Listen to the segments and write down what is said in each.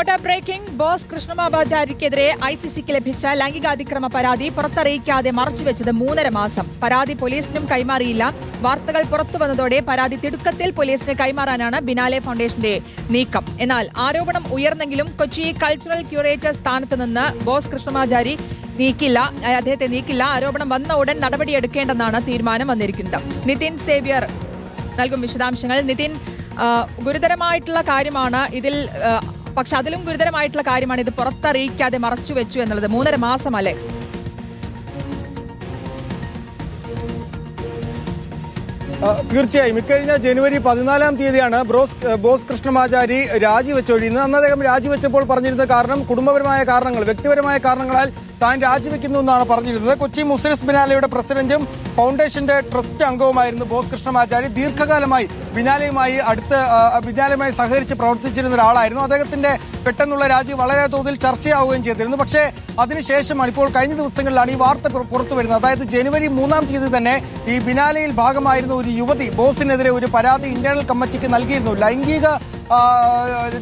Reporter breaking. Bose കൃഷ്ണമാചാരിക്കെതിരെ ICCക്ക് ലഭിച്ച ലൈംഗികാതിക്രമ പരാതി പുറത്തറിയിക്കാതെ മറച്ചുവെച്ചത് 3.5 മാസം. പരാതി പോലീസിനും കൈമാറിയില്ല. വാർത്തകൾ പുറത്തുവന്നതോടെ പരാതി തിടുക്കത്തിൽ പോലീസിന് കൈമാറാനാണ് ബിനാലെ ഫൗണ്ടേഷന്റെ നീക്കം. എന്നാൽ ആരോപണം ഉയർന്നെങ്കിലും കൊച്ചി കൾച്ചറൽ ക്യൂറേറ്റർ സ്ഥാനത്ത് നിന്ന് ബോസ് കൃഷ്ണമാചാരി അദ്ദേഹത്തെ നീക്കില്ല. ആരോപണം വന്ന ഉടൻ നടപടിയെടുക്കേണ്ടെന്നാണ് തീരുമാനം വന്നിരിക്കുന്നത്. നിതിൻ സേവ്യർ നൽകും വിശദാംശങ്ങൾ. നിതിൻ, ഗുരുതരമായിട്ടുള്ള കാര്യമാണ് ഇതിൽ, പക്ഷെ അതിലും ഗുരുതരമായിട്ടുള്ള കാര്യമാണ് ഇത് പുറത്തറിയിക്കാതെ മറച്ചുവെച്ചു എന്നുള്ളത്. 3.5 മാസമല്ലേ? തീർച്ചയായും ഇക്കഴിഞ്ഞ ജനുവരി 14-ാം തീയതിയാണ് ബോസ് കൃഷ്ണമാചാരി രാജിവെച്ചൊഴിയുന്നത്. അന്ന് അദ്ദേഹം രാജിവെച്ചപ്പോൾ പറഞ്ഞിരുന്ന കാരണം കുടുംബപരമായ കാരണങ്ങൾ, വ്യക്തിപരമായ കാരണങ്ങളാൽ താൻ രാജിവെക്കുന്നു എന്നാണ് പറഞ്ഞിരുന്നത്. കൊച്ചി മുസ്ലിസ് ബിനാലെയുടെ പ്രസിഡന്റും ഫൗണ്ടേഷന്റെ ട്രസ്റ്റ് അംഗവുമായിരുന്നു ബോസ് കൃഷ്ണമാചാരി. ദീർഘകാലമായി ബിനാലെയുമായി സഹകരിച്ച് പ്രവർത്തിച്ചിരുന്ന ഒരാളായിരുന്നു. അദ്ദേഹത്തിന്റെ പെട്ടെന്നുള്ള രാജി വളരെ തോതിൽ ചർച്ചയാവുകയും ചെയ്തിരുന്നു. പക്ഷേ അതിനുശേഷമാണ് ഇപ്പോൾ കഴിഞ്ഞ ദിവസങ്ങളിലാണ് ഈ വാർത്ത പുറത്തു വരുന്നത്. അതായത് ജനുവരി 3-ാം തീയതി തന്നെ ഈ ബിനാലെയിൽ ഭാഗമായിരുന്ന ഒരു യുവതി ബോസിനെതിരെ ഒരു പരാതി ഇന്റേണൽ കമ്മിറ്റിക്ക് നൽകിയിരുന്നു. ലൈംഗിക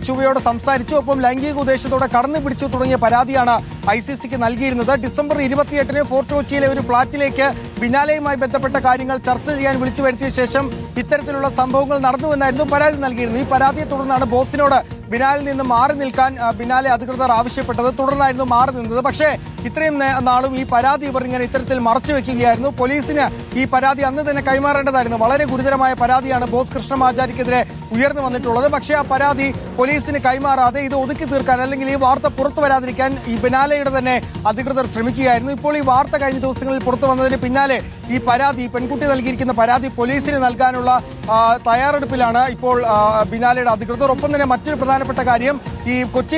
ചുവയോട് സംസാരിച്ചു, ഒപ്പം ലൈംഗിക ഉദ്ദേശത്തോടെ കടന്നു പിടിച്ചു തുടങ്ങിയ പരാതിയാണ് ICCക്ക് നൽകിയിരുന്നത്. ഡിസംബർ 28-ന് ഫോർട്ട് കൊച്ചിയിലെ ഒരു ഫ്ളാറ്റിലേക്ക് ബിനാലെയുമായി ബന്ധപ്പെട്ട കാര്യങ്ങൾ ചർച്ച ചെയ്യാൻ വിളിച്ചു വരുത്തിയ ശേഷം ഇത്തരത്തിലുള്ള സംഭവങ്ങൾ നടന്നുവെന്നായിരുന്നു പരാതി നൽകിയിരുന്നത്. ഈ പരാതിയെ തുടർന്നാണ് ബോസിനോട് ബിനാലിൽ നിന്ന് മാറി നിൽക്കാൻ ബിനാലെ അധികൃതർ ആവശ്യപ്പെട്ടത്. തുടർന്നായിരുന്നു മാറി നിന്നത്. പക്ഷേ ഇത്രയും നാളും ഈ പരാതി ഇവർ ഇങ്ങനെ ഇത്തരത്തിൽ മറച്ചു വെക്കുകയായിരുന്നു. പോലീസിന് ഈ പരാതി അന്ന് തന്നെ കൈമാറേണ്ടതായിരുന്നു. വളരെ ഗുരുതരമായ പരാതിയാണ് ബോസ് കൃഷ്ണമാചാരിക്കെതിരെ ഉയർന്നു വന്നിട്ടുള്ളത്. പക്ഷേ ആ പരാതി പോലീസിന് കൈമാറാതെ ഇത് ഒതുക്കി തീർക്കാൻ, അല്ലെങ്കിൽ ഈ വാർത്ത പുറത്തു വരാതിരിക്കാൻ ഈ ബിനാലെയുടെ തന്നെ അധികൃതർ ശ്രമിക്കുകയായിരുന്നു. ഇപ്പോൾ ഈ വാർത്ത കഴിഞ്ഞ ദിവസങ്ങളിൽ പുറത്തു വന്നതിന് പിന്നാലെ ഈ പരാതി, പെൺകുട്ടി നൽകിയിരിക്കുന്ന പരാതി പോലീസിന് നൽകാനുള്ള തയ്യാറെടുപ്പിലാണ് ഇപ്പോൾ ബിനാലെയുടെ അധികൃതർ. ഒപ്പം തന്നെ മറ്റൊരു പ്രധാനപ്പെട്ട കാര്യം, ഈ കൊച്ചി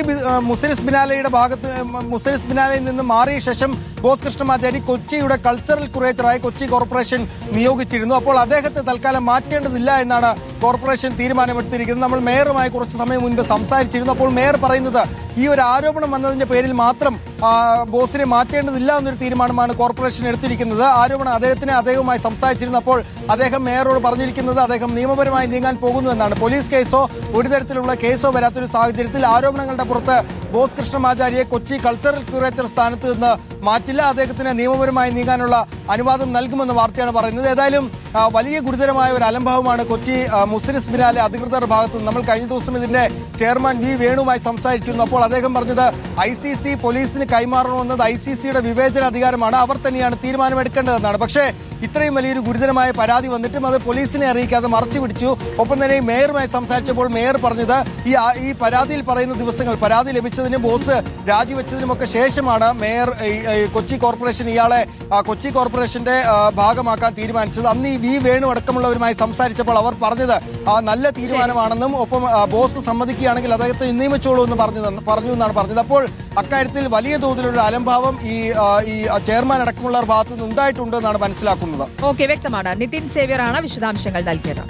മുസ്ലിസ് ബിനാലയിൽ നിന്ന് മാറിയ ശേഷം ബോസ് കൃഷ്ണമാചാരി കൊച്ചിയുടെ കൾച്ചറൽ ക്യൂറേറ്ററായി കൊച്ചി കോർപ്പറേഷൻ നിയോഗിച്ചിരുന്നു. അപ്പോൾ അദ്ദേഹത്തെ തൽക്കാലം മാറ്റേണ്ടതില്ല എന്നാണ് കോർപ്പറേഷൻ തീരുമാനമെടുത്തിരിക്കുന്നത്. നമ്മൾ മേയറുമായി കുറച്ച് സമയം മുൻപ് സംസാരിച്ചിരുന്നു. അപ്പോൾ മേയർ പറയുന്നത് ഈ ഒരു ആരോപണം വന്നതിന്റെ പേരിൽ മാത്രം ബോസിനെ മാറ്റേണ്ടതില്ല എന്നൊരു തീരുമാനമാണ് കോർപ്പറേഷൻ എടുത്തിരിക്കുന്നത്. ആരോപണം അദ്ദേഹവുമായി സംസാരിച്ചിരുന്നു. അപ്പോൾ അദ്ദേഹം മേയറോട് പറഞ്ഞിരിക്കുന്നത് അദ്ദേഹം നിയമപരമായി നീങ്ങാൻ പോകുന്നു എന്നാണ്. പോലീസ് കേസോ ഒരു തരത്തിലുള്ള കേസോ വരാത്തൊരു സാഹചര്യത്തിൽ ആരോപണങ്ങളുടെ പുറത്ത് ബോസ് കൃഷ്ണമാചാരിയെ കൊച്ചി കൾച്ചറൽ ക്യൂറേറ്റർ സ്ഥാനത്ത് നിന്ന് മാറ്റില്ല. അദ്ദേഹത്തിന് നിയമപരമായി നീങ്ങാനുള്ള അനുവാദം നൽകുമെന്ന വാർത്തയാണ് പറയുന്നത്. ഏതായാലും വലിയ ഗുരുതരമായ ഒരു അലംഭാവമാണ് കൊച്ചി മുസ്ലിസ് ബിനാലെ അധികൃതരുടെ ഭാഗത്ത് നിന്ന്. നമ്മൾ കഴിഞ്ഞ ദിവസം ഇതിന്റെ ചെയർമാൻ വി വേണുവുമായി സംസാരിച്ചിരുന്നു. അപ്പോൾ അദ്ദേഹം പറഞ്ഞത് ICC പോലീസിന് കൈമാറണമെന്നത് ICCയുടെ വിവേചനാധികാരമാണ്, അവർ തന്നെയാണ് തീരുമാനമെടുക്കേണ്ടതെന്നാണ്. പക്ഷേ ഇത്രയും വലിയൊരു ഗുരുതരമായ പരാതി വന്നിട്ടും അത് പോലീസിനെ അറിയിക്കാതെ മറച്ചു പിടിച്ചു. ഒപ്പം തന്നെ മേയറുമായി സംസാരിച്ചപ്പോൾ മേയർ പറഞ്ഞത് ഈ പരാതിയിൽ പറയുന്ന ദിവസങ്ങൾ, പരാതി ലഭിച്ചതിനും ബോസ് രാജിവെച്ചതിനുമൊക്കെ ശേഷമാണ് മേയർ കൊച്ചി കോർപ്പറേഷൻ ഇയാളെ കൊച്ചി കോർപ്പറേഷന്റെ ഭാഗമാക്കാൻ തീരുമാനിച്ചത്. അന്ന് ഈ വി വേണു അടക്കമുള്ളവരുമായി സംസാരിച്ചപ്പോൾ അവർ പറഞ്ഞത് നല്ല തീരുമാനമാണെന്നും ഒപ്പം ബോസ് സമ്മതിക്കുകയാണെങ്കിൽ അദ്ദേഹത്തെ നിയമിച്ചോളൂ എന്ന് പറഞ്ഞു എന്നാണ് പറഞ്ഞത്. അപ്പോൾ അക്കാര്യത്തിൽ വലിയ തോതിലുള്ള അലംഭാവം ഈ ചെയർമാൻ അടക്കമുള്ളവർ ഭാഗത്തുനിന്ന് ഉണ്ടായിട്ടുണ്ട് എന്നാണ് മനസ്സിലാക്കുന്നത്. ഓക്കെ, വ്യക്തമാണ്. നിതിൻ സേവ്യറാണ് വിശദാംശങ്ങൾ നൽകിയത്.